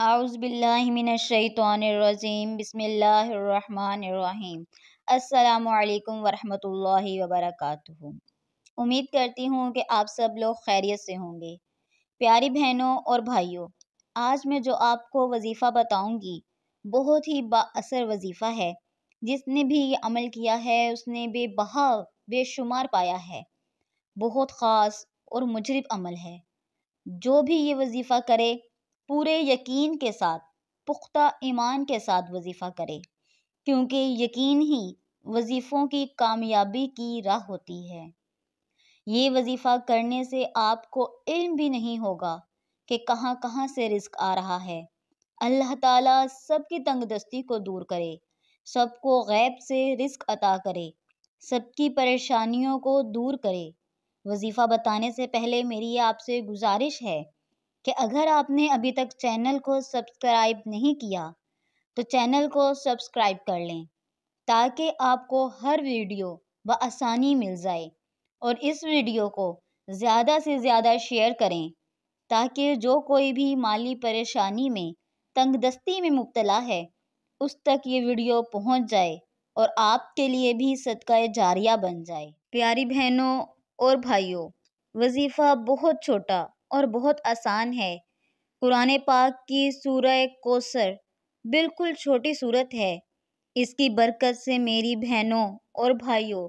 اعوذ باللہ من الشیطان الرجیم بسم اللہ الرحمن الرحیم۔ السلام علیکم ورحمۃ اللہ وبرکاتہ۔ امید کرتی ہوں کہ آپ سب لوگ خیریت سے ہوں گے۔ پیاری بہنوں اور بھائیوں، آج میں جو آپ کو وظیفہ بتاؤں گی بہت ہی با اثر وظیفہ ہے۔ جس نے بھی یہ عمل کیا ہے اس نے بے بہا بے شمار پایا ہے۔ بہت خاص اور مجرب عمل ہے۔ جو بھی یہ وظیفہ کرے پورے یقین کے ساتھ، پختہ ایمان کے ساتھ وظیفہ کرے، کیونکہ یقین ہی وظیفوں کی کامیابی کی راہ ہوتی ہے۔ یہ وظیفہ کرنے سے آپ کو علم بھی نہیں ہوگا کہ کہاں کہاں سے رزق آ رہا ہے۔ اللہ تعالیٰ سب کی تنگ دستی کو دور کرے، سب کو غیب سے رزق عطا کرے، سب کی پریشانیوں کو دور کرے۔ وظیفہ بتانے سے پہلے میری آپ سے گزارش ہے کہ اگر آپ نے ابھی تک چینل کو سبسکرائب نہیں کیا تو چینل کو سبسکرائب کر لیں تاکہ آپ کو ہر ویڈیو بآسانی مل جائے، اور اس ویڈیو کو زیادہ سے زیادہ شیئر کریں تاکہ جو کوئی بھی مالی پریشانی میں، تنگ دستی میں مبتلا ہے اس تک یہ ویڈیو پہنچ جائے اور آپ کے لیے بھی صدقہ جاریہ بن جائے۔ پیاری بہنوں اور بھائیوں، وظیفہ بہت چھوٹا اور بہت آسان ہے۔ قرآن پاک کی سورہ کوثر بالکل چھوٹی سورت ہے۔ اس کی برکت سے میری بہنوں اور بھائیوں،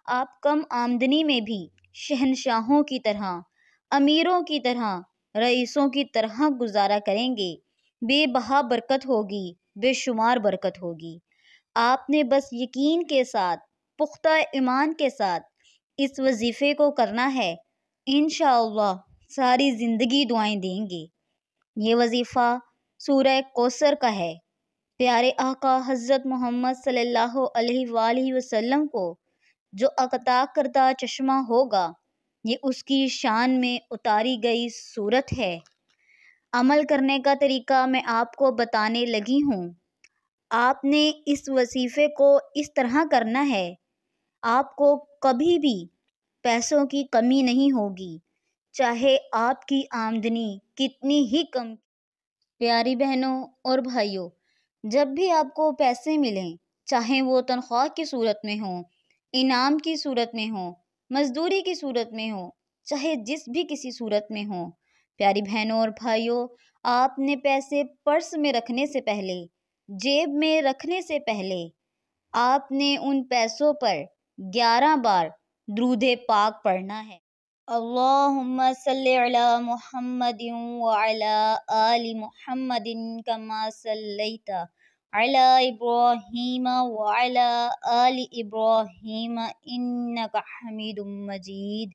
آپ کم آمدنی میں بھی شہنشاہوں کی طرح، امیروں کی طرح، رئیسوں کی طرح گزارا کریں گے۔ بے بہا برکت ہوگی، بے شمار برکت ہوگی۔ آپ نے بس یقین کے ساتھ، پختہ ایمان کے ساتھ اس وظیفے کو کرنا ہے۔ انشاءاللہ ساری زندگی دعائیں دیں گے۔ یہ وظیفہ سورہ کوثر کا ہے۔ پیارے آقا حضرت محمد صلی اللہ علیہ وآلہ وسلم کو جو عطا کردہ چشمہ ہوگا، یہ اس کی شان میں اتاری گئی صورت ہے۔ عمل کرنے کا طریقہ میں آپ کو بتانے لگی ہوں۔ آپ نے اس وظیفے کو اس طرح کرنا ہے، آپ کو کبھی بھی پیسوں کی کمی نہیں ہوگی، چاہے آپ کی آمدنی کتنی ہی کم۔ پیاری بہنوں اور بھائیوں، جب بھی آپ کو پیسے ملیں، چاہے وہ تنخواہ کی صورت میں ہوں، انعام کی صورت میں ہوں، مزدوری کی صورت میں ہوں، چاہے جس بھی کسی صورت میں ہوں، پیاری بہنوں اور بھائیوں، آپ نے پیسے پرس میں رکھنے سے پہلے، جیب میں رکھنے سے پہلے، آپ نے ان پیسوں پر 11 بار درود پاک پڑھنا ہے۔ اللہم صلی علی محمد وعلی آل محمد کما صلیت علی ابراہیم وعلی آل ابراہیم انک حمید مجید۔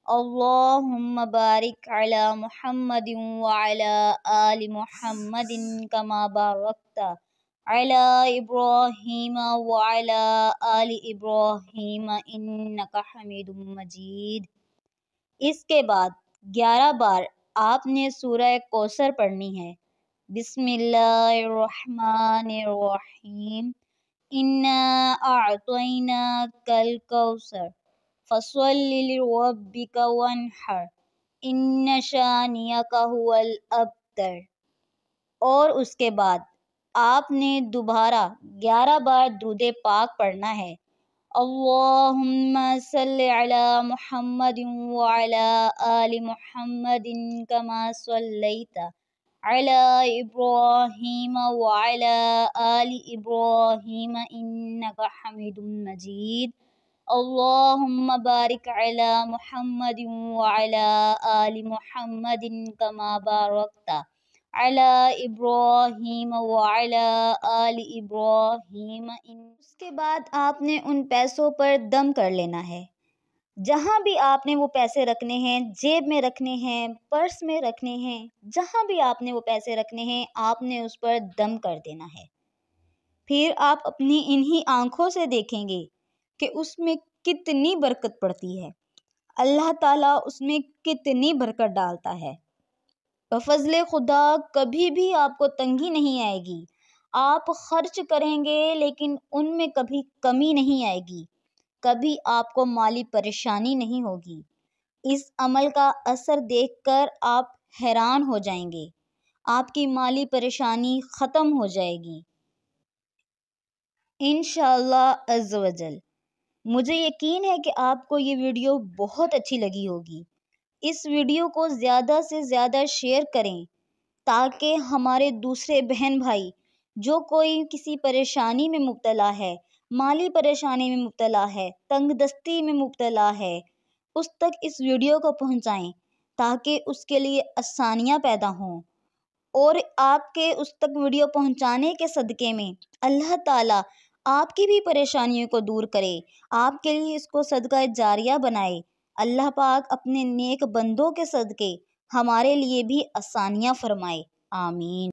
اللہم بارک علی محمد وعلی آل محمد کما بارکت علی ابراہیم وعلی آل ابراہیم انک حمید مجید۔ اس کے بعد 11 بار آپ نے سورہ کوثر پڑھنی ہے۔ بسم اللہ الرحمن الرحیم۔ انا اعطیناک الکوثر فصل لربک وانحر ان شانئک ھو الابتر۔ اور اس کے بعد آپ نے دوبارہ 11 بار درود پاک پڑھنا ہے۔ اللہم صلی علی محمد وعلی آل محمد کما صلیت علی ابراہیم وعلی آل ابراہیم انک حمید مجید۔ اللہم بارک علی محمد وعلی آل محمد کما بارکت علی ابراہیم وعلی آل ابراہیم۔ اس کے بعد آپ نے ان پیسوں پر دم کر لینا ہے۔ جہاں بھی آپ نے وہ پیسے رکھنے ہیں، جیب میں رکھنے ہیں، پرس میں رکھنے ہیں، جہاں بھی آپ نے وہ پیسے رکھنے ہیں، آپ نے اس پر دم کر دینا ہے۔ پھر آپ اپنی انہی آنکھوں سے دیکھیں گے کہ اس میں کتنی برکت پڑتی ہے، اللہ تعالیٰ اس میں کتنی برکت ڈالتا ہے۔ بفضل خدا کبھی بھی آپ کو تنگی نہیں آئے گی۔ آپ خرچ کریں گے لیکن ان میں کبھی کمی نہیں آئے گی، کبھی آپ کو مالی پریشانی نہیں ہوگی۔ اس عمل کا اثر دیکھ کر آپ حیران ہو جائیں گے۔ آپ کی مالی پریشانی ختم ہو جائے گی انشاءاللہ عز و جل۔ مجھے یقین ہے کہ آپ کو یہ ویڈیو بہت اچھی لگی ہوگی۔ اس ویڈیو کو زیادہ سے زیادہ شیئر کریں تاکہ ہمارے دوسرے بہن بھائی جو کوئی کسی پریشانی میں مبتلا ہے، مالی پریشانی میں مبتلا ہے، تنگ دستی میں مبتلا ہے، اس تک اس ویڈیو کو پہنچائیں تاکہ اس کے لیے آسانیاں پیدا ہوں، اور آپ کے اس تک ویڈیو پہنچانے کے صدقے میں اللہ تعالیٰ آپ کی بھی پریشانیوں کو دور کرے، آپ کے لیے اس کو صدقہ جاریہ بنائے۔ اللہ پاک اپنے نیک بندوں کے صدقے ہمارے لیے بھی آسانیاں فرمائے، آمین۔